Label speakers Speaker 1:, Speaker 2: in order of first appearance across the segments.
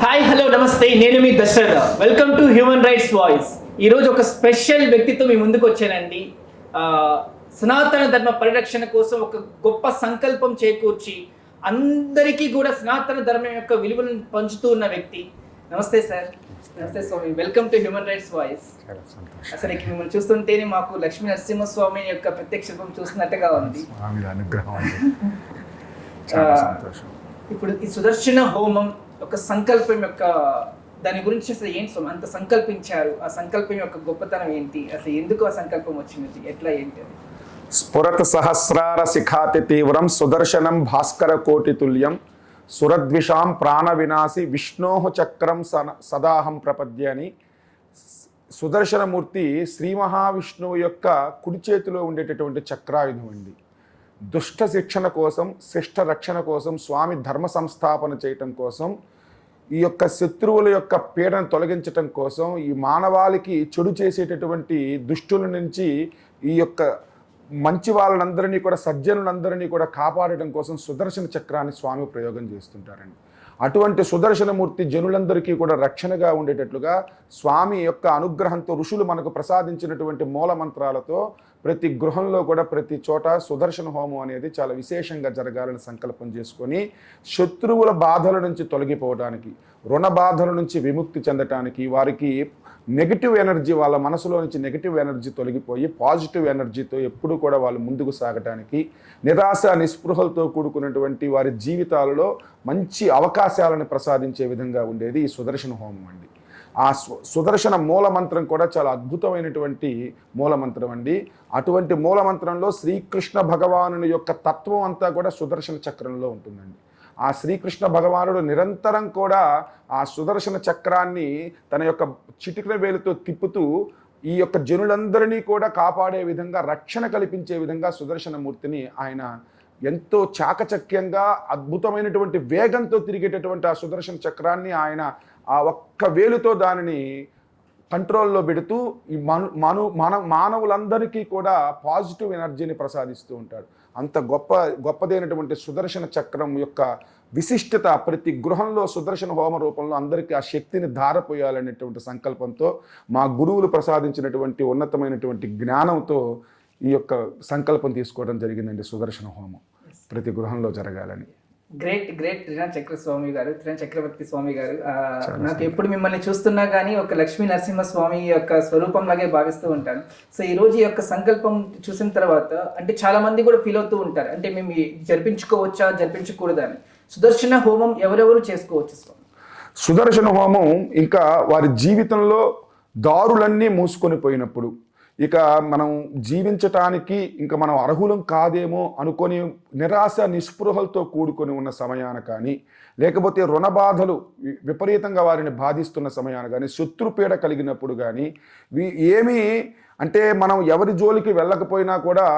Speaker 1: Hi hello నమస్తే, నేను మీ Dasharatha. Welcome to human rights voice. ఈరోజు ఒక స్పెషల్ వ్యక్తితో మీ ముందుకు వచ్చానండి. సనాతన ధర్మ పరిరక్షణ కోసం ఒక గొప్ప సంకల్పం చేకూర్చి అందరికీ కూడా సనాతన ధర్మం యొక్క విలువలను పంచుతూ ఉన్న వ్యక్తి. నమస్తే సార్. నమస్తే స్వామి. Welcome to human rights voice. అసలు మిమ్మల్ని చూస్తుంటేనే మాకు లక్ష్మీ నరసింహస్వామి యొక్క ప్రత్యక్ష రూపం చూస్తున్నట్టుగా ఉంది. ఇప్పుడు ఈ సుదర్శన హోమం ఒక సంకల్పం యొక్క దాని గురించి అసలు ఏంటి స్వామి, అంత సంకల్పించారు? ఆ సంకల్పం యొక్క గొప్పతనం ఏంటి? అసలు ఎందుకు ఆ సంకల్పం వచ్చింది, ఎట్లా ఏంటి?
Speaker 2: స్ఫురత్ సహస్రార శిఖాతి తీవ్రం సుదర్శనం భాస్కర కోటి తుల్యం సురద్విషాం ప్రాణ వినాశి విష్ణోహ చక్రం సదాహం ప్రపద్య అని సుదర్శనమూర్తి శ్రీ మహావిష్ణువు యొక్క కుడి చేతిలో ఉండేటటువంటి చక్రాయుధం అండి. దుష్ట శిక్షణ కోసం, శిష్ట రక్షణ కోసం, స్వామి ధర్మ సంస్థాపన చేయటం కోసం, ఈ యొక్క శత్రువుల యొక్క పీడను తొలగించటం కోసం, ఈ మానవాళికి చెడు చేసేటటువంటి దుష్టుల నుంచి ఈ యొక్క మంచి వాళ్ళందరినీ కూడా, సజ్జనులందరినీ కూడా కాపాడటం కోసం సుదర్శన చక్రాన్ని స్వామి ప్రయోగం చేస్తుంటారండి. అటువంటి సుదర్శనమూర్తి జనులందరికీ కూడా రక్షణగా ఉండేటట్లుగా స్వామి యొక్క అనుగ్రహంతో ఋషులు మనకు ప్రసాదించినటువంటి మూల మంత్రాలతో ప్రతి గృహంలో కూడా ప్రతి చోట సుదర్శన హోమం అనేది చాలా విశేషంగా జరగాలని సంకల్పం చేసుకొని శత్రువుల బాధల నుంచి తొలగిపోవడానికి, రుణ బాధల నుంచి విముక్తి చెందటానికి, వారికి నెగిటివ్ ఎనర్జీ, వాళ్ళ మనసులో నుంచి నెగిటివ్ ఎనర్జీ తొలగిపోయి పాజిటివ్ ఎనర్జీతో ఎప్పుడు కూడా వాళ్ళు ముందుకు సాగటానికి, నిరాశ నిస్పృహలతో కూడుకున్నటువంటి వారి జీవితాలలో మంచి అవకాశాలను ప్రసాదించే విధంగా ఉండేది ఈ సుదర్శన హోమం అండి. ఆ సుదర్శన మూలమంత్రం కూడా చాలా అద్భుతమైనటువంటి మూలమంత్రం అండి. అటువంటి మూలమంత్రంలో శ్రీకృష్ణ భగవానుని యొక్క తత్వం అంతా కూడా సుదర్శన చక్రంలో ఉంటుందండి. ఆ శ్రీకృష్ణ భగవానుడు నిరంతరం కూడా ఆ సుదర్శన చక్రాన్ని తన యొక్క చిటికెన వేలుతో తిప్పుతూ ఈ యొక్క జనులందరినీ కూడా కాపాడే విధంగా, రక్షణ కల్పించే విధంగా సుదర్శనమూర్తిని ఆయన ఎంతో చాకచక్యంగా, అద్భుతమైనటువంటి వేగంతో తిరిగేటటువంటి ఆ సుదర్శన చక్రాన్ని ఆయన ఆ ఒక్క వేలుతో దానిని కంట్రోల్లో పెడుతూ ఈ మానవులందరికీ కూడా పాజిటివ్ ఎనర్జీని ప్రసాదిస్తూ ఉంటాడు. అంత గొప్పదైనటువంటి సుదర్శన చక్రం యొక్క విశిష్టత ప్రతి గృహంలో సుదర్శన హోమ రూపంలో అందరికీ ఆ శక్తిని ధారపోయాలనేటువంటి సంకల్పంతో మా గురువులు ప్రసాదించినటువంటి ఉన్నతమైనటువంటి జ్ఞానంతో ఈ యొక్క సంకల్పం తీసుకోవడం జరిగిందండి. సుదర్శన హోమం ప్రతి గృహంలో జరగాలని.
Speaker 1: గ్రేట్ గ్రేట్ త్రినాథ్ చక్రస్వామి గారు, త్రినాథ్ చక్రవర్తి స్వామి గారు. నాకు ఎప్పుడు మిమ్మల్ని చూస్తున్నా కానీ ఒక లక్ష్మీ నరసింహస్వామి యొక్క స్వరూపంలాగే భావిస్తూ ఉంటాను. సో ఈ రోజు ఈ యొక్క సంకల్పం చూసిన తర్వాత అంటే చాలా మంది కూడా ఫీల్ అవుతూ ఉంటారు, అంటే మేము జరిపించుకోవచ్చా, జరిపించకూడదా అని. సుదర్శన హోమం ఎవరెవరు చేసుకోవచ్చు స్వామి?
Speaker 2: సుదర్శన హోమం ఇంకా వారి జీవితంలో దారులన్నీ మూసుకొని పోయినప్పుడు, ఇక మనం జీవించటానికి ఇంకా మనం అర్హులం కాదేమో అనుకొని నిరాశ నిస్పృహలతో కూడుకొని ఉన్న సమయాన కానీ, లేకపోతే రుణ బాధలు విపరీతంగా వారిని బాధిస్తున్న సమయాన కానీ, శత్రుపీడ కలిగినప్పుడు కానీ, ఏమీ అంటే మనం ఎవరి జోలికి వెళ్ళకపోయినా కూడా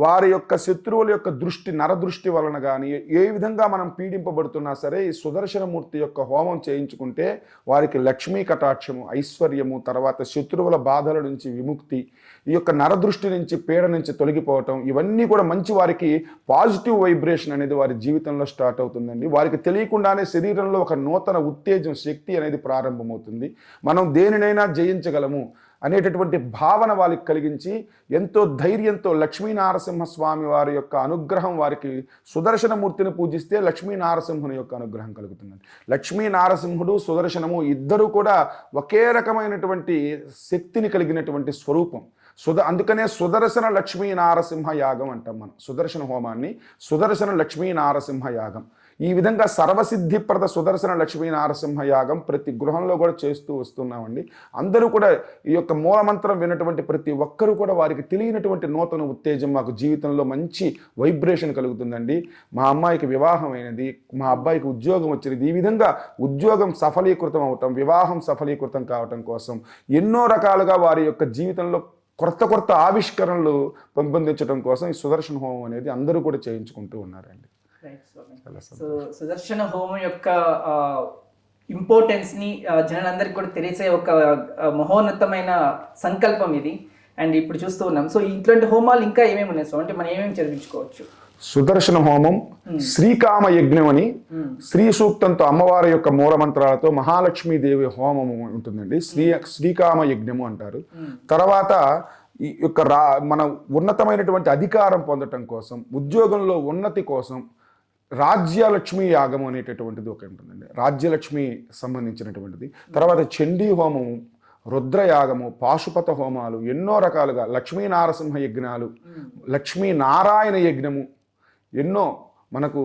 Speaker 2: వారి యొక్క శత్రువుల యొక్క దృష్టి, నరదృష్టి వలన కానీ ఏ విధంగా మనం పీడింపబడుతున్నా సరే ఈ సుదర్శనమూర్తి యొక్క హోమం చేయించుకుంటే వారికి లక్ష్మీ కటాక్షము, ఐశ్వర్యము, తర్వాత శత్రువుల బాధల నుంచి విముక్తి, ఈ యొక్క నరదృష్టి నుంచి, పీడ నుంచి తొలగిపోవటం, ఇవన్నీ కూడా మంచి వారికి పాజిటివ్ వైబ్రేషన్ అనేది వారి జీవితంలో స్టార్ట్ అవుతుందండి. వారికి తెలియకుండానే శరీరంలో ఒక నూతన ఉత్తేజం, శక్తి అనేది ప్రారంభమవుతుంది. మనం దేనినైనా జయించగలము అనేటటువంటి భావన వారికి కలిగించి ఎంతో ధైర్యంతో లక్ష్మీనారసింహస్వామి వారి యొక్క అనుగ్రహం, వారికి సుదర్శనమూర్తిని పూజిస్తే లక్ష్మీనారసింహుని యొక్క అనుగ్రహం కలుగుతుందండి. లక్ష్మీనారసింహుడు, సుదర్శనము ఇద్దరు కూడా ఒకే రకమైనటువంటి శక్తిని కలిగినటువంటి స్వరూపం. అందుకనే సుదర్శన లక్ష్మీ నారసింహ యాగం అంటాం మనం. సుదర్శన హోమాన్ని సుదర్శన లక్ష్మీ నారసింహ యాగం. ఈ విధంగా సర్వసిద్ధిప్రద సుదర్శన లక్ష్మీ నారసింహ యాగం ప్రతి గృహంలో కూడా చేస్తూ వస్తున్నామండి. అందరూ కూడా ఈ యొక్క మూలమంత్రం విన్నటువంటి ప్రతి ఒక్కరూ కూడా వారికి తెలియనటువంటి నూతన ఉత్తేజం, మాకు జీవితంలో మంచి వైబ్రేషన్ కలుగుతుందండి. మా అమ్మాయికి వివాహం అయినది, మా అబ్బాయికి ఉద్యోగం వచ్చినది, ఈ విధంగా ఉద్యోగం సఫలీకృతం అవటం, వివాహం సఫలీకృతం కావటం కోసం ఎన్నో రకాలుగా వారి యొక్క జీవితంలో కొత్త ఆవిష్కరణలు పెంపొందించడం కోసం ఈ సుదర్శన హోమం అనేది అందరూ కూడా చేయించుకుంటూ ఉన్నారండి.
Speaker 1: సో సుదర్శన హోమం యొక్క ఇంపార్టెన్స్ని జనాలందరికీ కూడా తెలిసే ఒక మహోన్నతమైన సంకల్పం ఇది. అండ్ ఇప్పుడు చూస్తూ ఉన్నాం. సో ఇట్లాంటి హోమాలు ఇంకా ఏమేమి ఉన్నాయి సో, అంటే మనం ఏమేమి జరిపించుకోవచ్చు?
Speaker 2: సుదర్శన హోమం, శ్రీకామ యజ్ఞం అని శ్రీ సూక్తంతో అమ్మవారి యొక్క మూలమంత్రాలతో మహాలక్ష్మీదేవి హోమం ఉంటుందండి. శ్రీకామ యజ్ఞము అంటారు. తర్వాత ఈ యొక్క మన ఉన్నతమైనటువంటి అధికారం పొందటం కోసం, ఉద్యోగంలో ఉన్నతి కోసం రాజ్యలక్ష్మి యాగం అనేటటువంటిది ఒక ఉంటుందండి. రాజ్యలక్ష్మి సంబంధించినటువంటిది. తర్వాత చండీ హోమము, రుద్రయాగము, పాశుపత హోమాలు, ఎన్నో రకాలుగా లక్ష్మీ నారసింహ యజ్ఞాలు, లక్ష్మీ నారాయణ యజ్ఞము, ఎన్నో మనకు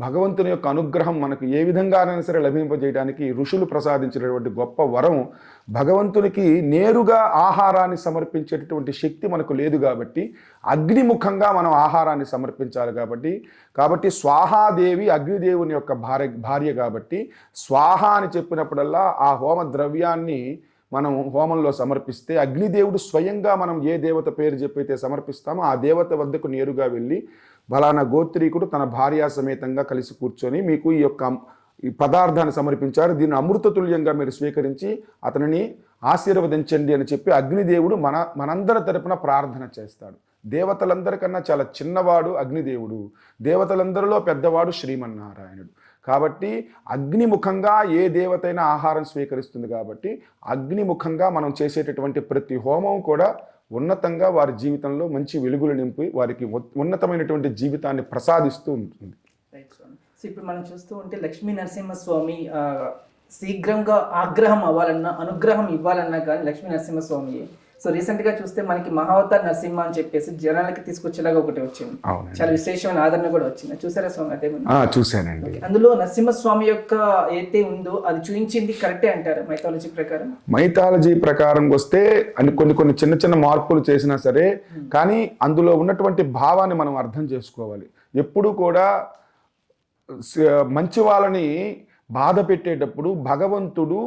Speaker 2: భగవంతుని యొక్క అనుగ్రహం మనకు ఏ విధంగానైనా సరే లభింపజేయడానికి ఋషులు ప్రసాదించినటువంటి గొప్ప వరం. భగవంతునికి నేరుగా ఆహారాన్ని సమర్పించేటటువంటి శక్తి మనకు లేదు కాబట్టి అగ్నిముఖంగా మనం ఆహారాన్ని సమర్పించాలి. కాబట్టి స్వాహాదేవి అగ్నిదేవుని యొక్క భార్య కాబట్టి స్వాహ అని చెప్పినప్పుడల్లా ఆ హోమ ద్రవ్యాన్ని మనం హోమంలో సమర్పిస్తే అగ్నిదేవుడు స్వయంగా మనం ఏ దేవత పేరు చెప్పైతే సమర్పిస్తామో ఆ దేవత వద్దకు నేరుగా వెళ్ళి బలానా గోత్రీకుడు తన భార్యా సమేతంగా కలిసి కూర్చొని మీకు ఈ పదార్థాన్ని సమర్పించారు, దీన్ని అమృతతుల్యంగా మీరు స్వీకరించి అతనిని ఆశీర్వదించండి అని చెప్పి అగ్నిదేవుడు మనందరి తరపున ప్రార్థన చేస్తాడు. దేవతలందరికన్నా చాలా చిన్నవాడు అగ్నిదేవుడు, దేవతలందరిలో పెద్దవాడు శ్రీమన్నారాయణుడు. కాబట్టి అగ్నిముఖంగా ఏ దేవతైనా ఆహారం స్వీకరిస్తుంది. కాబట్టి అగ్నిముఖంగా మనం చేసేటటువంటి ప్రతి హోమం కూడా ఉన్నతంగా వారి జీవితంలో మంచి వెలుగులు నింపి వారికి ఉన్నతమైనటువంటి జీవితాన్ని ప్రసాదిస్తూ ఉంటుంది.
Speaker 1: సో ఇప్పుడు మనం చూస్తూ ఉంటే లక్ష్మీ నరసింహస్వామి శీఘ్రంగా ఆగ్రహం అవ్వాలన్నా అనుగ్రహం ఇవ్వాలన్నా కానీ లక్ష్మీ నరసింహస్వామి. సో రీసెంట్గా చూస్తే మనకి మహావతార్ నరసింహ అని చెప్పేసి జనాలకి తీసుకొచ్చేలాగా ఒకటి వచ్చింది, చాలా విశేషమైన ఆదరణ కూడా వచ్చింది. చూసారా స్వామి? అదే
Speaker 2: చూసానండి.
Speaker 1: అందులో నరసింహస్వామి యొక్క ఏదైతే ఉందో అది చూపించింది కరెక్టే అంటారు మైథాలజీ ప్రకారం?
Speaker 2: మైథాలజీ ప్రకారం వస్తే కొన్ని చిన్న చిన్న మార్పులు చేసినా సరే కానీ అందులో ఉన్నటువంటి భావాన్ని మనం అర్థం చేసుకోవాలి. ఎప్పుడు కూడా మంచి వాళ్ళని బాధ పెట్టేటప్పుడు భగవంతుడు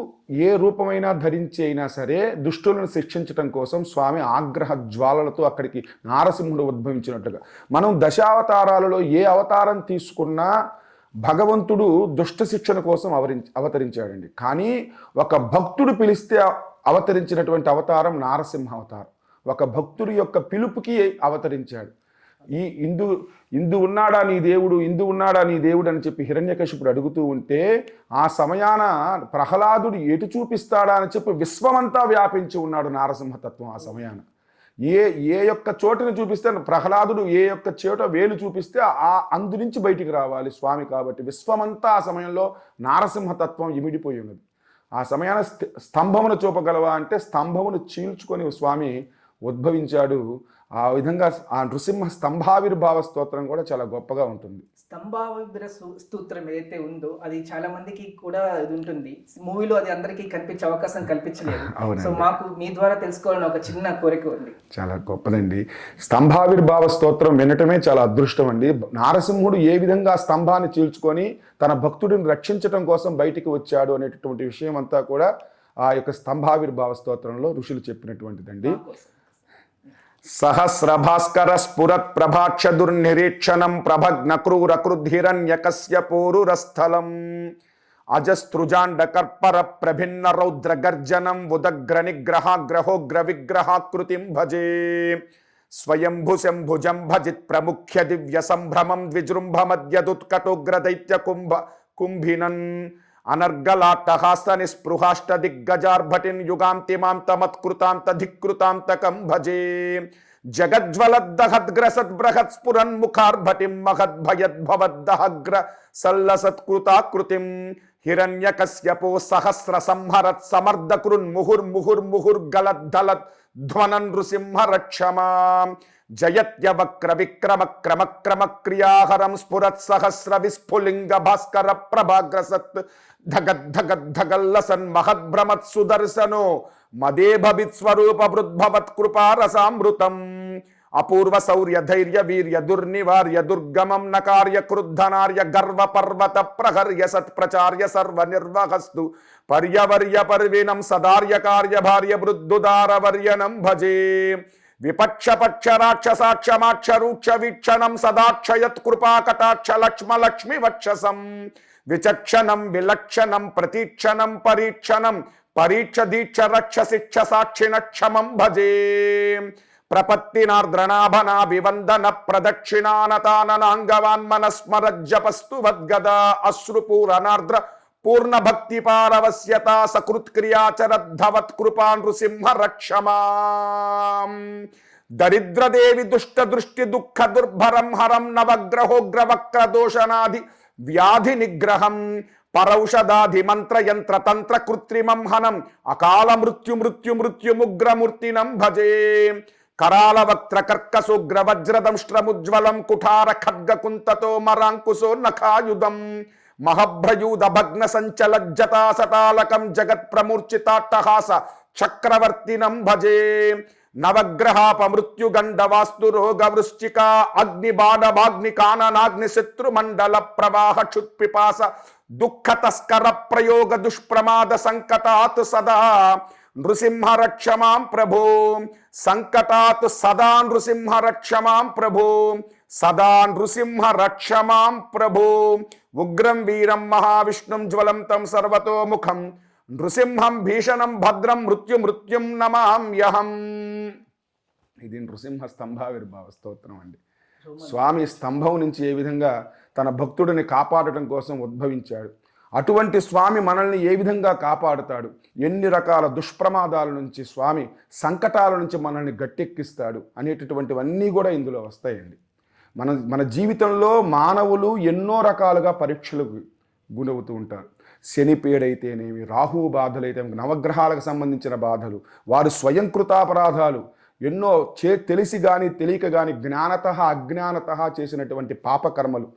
Speaker 2: ఏ రూపమైనా ధరించి అయినా సరే దుష్టులను శిక్షించటం కోసం స్వామి ఆగ్రహ జ్వాలలతో అక్కడికి నారసింహుడు ఉద్భవించినట్టుగా మనం దశావతారాలలో ఏ అవతారం తీసుకున్నా భగవంతుడు దుష్ట శిక్షణ కోసం అవతరించాడండి. కానీ ఒక భక్తుడు పిలిస్తే అవతరించినటువంటి అవతారం నారసింహ అవతారం. ఒక భక్తుడి యొక్క పిలుపుకి అవతరించాడు. ఈ ఇందు ఉన్నాడా నీ దేవుడు, ఇందు ఉన్నాడా నీ దేవుడు అని చెప్పి హిరణ్యకశిపుడు అడుగుతూ ఉంటే ఆ సమయాన ప్రహ్లాదుడు ఎటు చూపిస్తాడా అని చెప్పి విశ్వమంతా వ్యాపించి ఉన్నాడు నారసింహతత్వం. ఆ సమయాన ఏ యొక్క చోటుని చూపిస్తే ప్రహ్లాదుడు ఏ యొక్క చోట వేలు చూపిస్తే అందు నుంచి బయటికి రావాలి స్వామి. కాబట్టి విశ్వమంతా ఆ సమయంలో నారసింహతత్వం ఇమిడిపోయి ఉన్నది. ఆ సమయాన స్తంభమును చూపగలవా అంటే స్తంభమును చీల్చుకొని స్వామి ఉద్భవించాడు. ఆ విధంగా ఆ నృసింహ స్తంభావిర్భావ స్తోత్రం కూడా చాలా గొప్పగా ఉంటుంది.
Speaker 1: స్తంభావిర్భావ స్తోత్రం ఏదైతే ఉందో అది చాలా మందికి కూడా ఇది ఉంటుంది, మూవీలో అది అందరికీ కనిపించే అవకాశం కల్పించలేదు. సో మాకు మీ ద్వారా తెలుసుకోవాలని ఒక చిన్న కోరిక ఉంది.
Speaker 2: చాలా గొప్పదండి. స్తంభావిర్భావ స్తోత్రం వినటమే చాలా అదృష్టం అండి. నారసింహుడు ఏ విధంగా స్తంభాన్ని చీల్చుకొని తన భక్తుడిని రక్షించడం కోసం బయటికి వచ్చాడు అనేటటువంటి విషయం అంతా కూడా ఆ యొక్క స్తంభావిర్భావ స్తోత్రంలో ఋషులు చెప్పినటువంటిదండి. సహస్రభాస్కర స్ఫురత్ ప్రభాక్ష దుర్నిరీక్షణం ప్రభగ్న క్రూరకృద్ధిరణ్యకస్య పూరురస్థలం అజస్తృజాండ కర్పర ప్రభిన్న రౌద్ర గర్జనం ఉదగ్ర నిగ్రహాగ్రహోగ్ర విగ్రహాకృతిం భజే స్వయంభు శంభుజం భజిత్ ప్రముఖ్య దివ్య సంభ్రమం ద్విజృంభమద్యదుత్కటోగ్ర దైత్య కుంభినన్ అనర్గలాట్టహాస్త నిస్పృహాష్ట దిగ్గజార్భటిన్ యుగాంతిమాంతమత్కృతాంత ధికృతాంతకం భజే జగజ్వలద్దహద్గ్రసద్ బృహత్ స్ఫురన్ ముఖార్భటిం మహద్భయద్భవద్దహగ్ర సల్లసత్కృతాకృతిం హిరణ్యకశ్యపో సహస్ర సంహరత్ సమర్దకృన్ ముహుర్ముహుర్ముహుర్గలద్ధలత్ ధ్వనన్ నృసింహ రక్షమా జయత్యవక్ర విక్రమ క్రమ క్రమ క్రియాహరం స్ఫురత్ సహస్ర విస్ఫులింగ భాస్కర ప్రభాగ్రసత్ ధగద్ధగద్ధగల్లసన్ మహద్భ్రమత్ సుదర్శనో మదే భవిత్ స్వరూప వృద్భవత్ కృపారసామృతం అపూర్వ శౌర్య ధైర్య వీర్య దుర్నివార్య దుర్గమం నకార్య క్రుద్ధనార్య గర్వ పర్వత ప్రహర్య సత్ప్రచార్య సర్వ నిర్వహస్తు పర్యవర్య పర్వినం సదార్య కార్య భార్య వృద్ధుదారవర్యనం భజే విపక్షపక్ష రాక్షసాక్షమాక్షరూక్ష వీక్షణం సదాక్షయత్ కృపాకటాక్ష లక్ష్మలక్ష్మి వక్షసం విచక్షణం విలక్షణం ప్రతీక్షణం పరీక్షణం పరీక్ష దీక్ష రక్ష శిక్ష సాక్షిణ క్షమం భజే ప్రపత్తినార్ద్రనాభనా వివందన ప్రదక్షిణానతాననాంగవాన్మనస్మరజ్జపస్తు వద్గదా అశ్రుపూరనార్ద్ర పూర్ణ భక్తి పారవస్యత సకృత్క్రియాచరద్ధవత్ కృపా నృసింహ రక్షమా దరిద్రదేవి దుష్ట దృష్టి దుఃఖ దుర్భరం హరం నవగ్రహోగ్ర వక్ర దోషనాది వ్యాధి నిగ్రహం పరౌషధాధి మంత్ర యంత్ర తంత్ర కృత్రిమం హనం అకాల మృత్యుముగ్రమూర్తినం భజే కరాల వక్త్ర కర్కసోగ్ర వజ్రదంష్ట్రముజ్వలం కుఠార ఖడ్గ కుంతతో మరాంకుశో నఖాయుధం మహభ్రయూధ భగ్న సంచలజ్జతా సటాలకం జగత్ ప్రమూర్చితాట్టహాస చక్రవర్తినం భజే నవగ్రహాప మృత్యుగండ వాస్తు రోగ వృశ్చిక అగ్ని బాణవాగ్ని కాననాగ్ని శత్రుమండల ప్రవాహ క్షుత్పిపాస దుఃఖ తస్కర ప్రయోగ దుష్ప్రమాద సంకటాత్ సదా నృసింహ రక్షమాం ప్రభో సంకటాత్ సదా నృసింహ రక్షమాం ప్రభో సదా నృసింహ రక్షమాం ప్రభో ఉగ్రం వీరం మహావిష్ణుం జ్వలంతం సర్వతోముఖం నృసింహం భీషణం భద్రం మృత్యుం నమామ్యహం. ఇది నృసింహ స్తంభావిర్భావ స్తోత్రం అండి. స్వామి స్తంభం నుంచి ఏ విధంగా తన భక్తుడిని కాపాడటం కోసం ఉద్భవించాడు, అటువంటి స్వామి మనల్ని ఏ విధంగా కాపాడుతాడు, ఎన్ని రకాల దుష్ప్రమాదాల నుంచి స్వామి సంకటాల నుంచి మనల్ని గట్టెక్కిస్తాడు అనేటటువంటివన్నీ కూడా ఇందులో వస్తాయండి. మన జీవితంలో మానవులు ఎన్నో రకాలుగా పరీక్షలకు గురవుతూ ఉంటారు. శని పేడైతేనేమి, రాహువు బాధలైతేనేమి, నవగ్రహాలకు సంబంధించిన బాధలు, వారు స్వయంకృతాపరాధాలు ఎన్నో తెలిసి కానీ తెలియక కానీ జ్ఞానత అజ్ఞానత చేసినటువంటి పాపకర్మలు,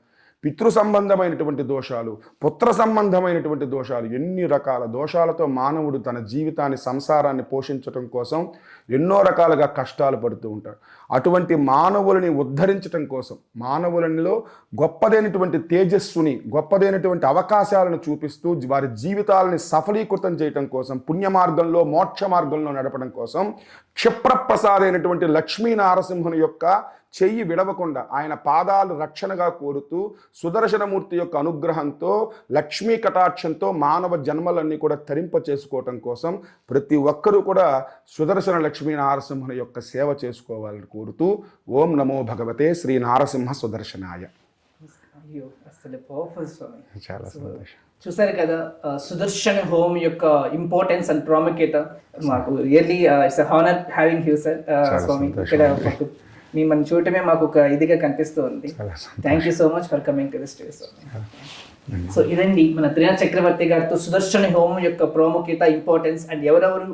Speaker 2: పితృ సంబంధమైనటువంటి దోషాలు, పుత్ర సంబంధమైనటువంటి దోషాలు, ఎన్ని రకాల దోషాలతో మానవుడు తన జీవితాన్ని సంసారాన్ని పోషించటం కోసం ఎన్నో రకాలుగా కష్టాలు పడుతూ ఉంటాడు. అటువంటి మానవులని ఉద్ధరించటం కోసం, మానవులలో గొప్పదైనటువంటి తేజస్సుని, గొప్పదైనటువంటి అవకాశాలను చూపిస్తూ వారి జీవితాలని సఫలీకృతం చేయటం కోసం, పుణ్య మార్గంలో మోక్ష మార్గంలో నడపడం కోసం క్షిప్రప్రసాదైనటువంటి లక్ష్మీ నారసింహుని యొక్క చెయ్యి విడవకుండా ఆయన పాదాలు రక్షణగా కోరుతూ సుదర్శనమూర్తి యొక్క అనుగ్రహంతో లక్ష్మీ కటాక్షంతో మానవ జన్మలన్నీ కూడా తరింప చేసుకోవటం కోసం ప్రతి ఒక్కరూ కూడా సుదర్శన లక్ష్మీ నారసింహుని యొక్క సేవ చేసుకోవాలని కోరుతూ ఓం నమో భగవతే శ్రీ నారసింహ సుదర్శనాయ.
Speaker 1: అయ్యో అసలు పవర్ఫుల్ స్వామి.
Speaker 2: చాలా సంతోషం.
Speaker 1: చూసారు కదా సుదర్శన హోమ్ యొక్క ఇంపార్టెన్స్ అండ్ ప్రాముఖ్యత. మాకు really it's honour having you sir స్వామి. ఇక్కడ మిమ్మల్ని చూడటమే మాకు ఒక ఇదిగా కనిపిస్తూ ఉంది. Thank you so much for coming to this day స్వామి. సో ఇదండి మన త్రినాథ చక్రవర్తి గారితో సుదర్శన హోమం యొక్క ప్రాముఖ్యత, ఇంపార్టెన్స్ అండ్ ఎవరెవరు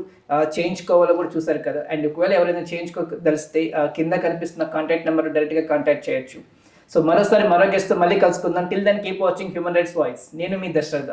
Speaker 1: చేయించుకోవాలో కూడా చూసారు కదా. అండ్ ఒకవేళ ఎవరైనా చేయించుకోదలిస్తే కింద కనిపిస్తున్న కాంటాక్ట్ నెంబర్ డైరెక్ట్గా కాంటాక్ట్ చేయొచ్చు. సో మరోసారి మరో గెస్ట్తో మళ్ళీ కలుసుకుందాం. Till then keep watching Human rights Voice. నేను మీ దశరథ.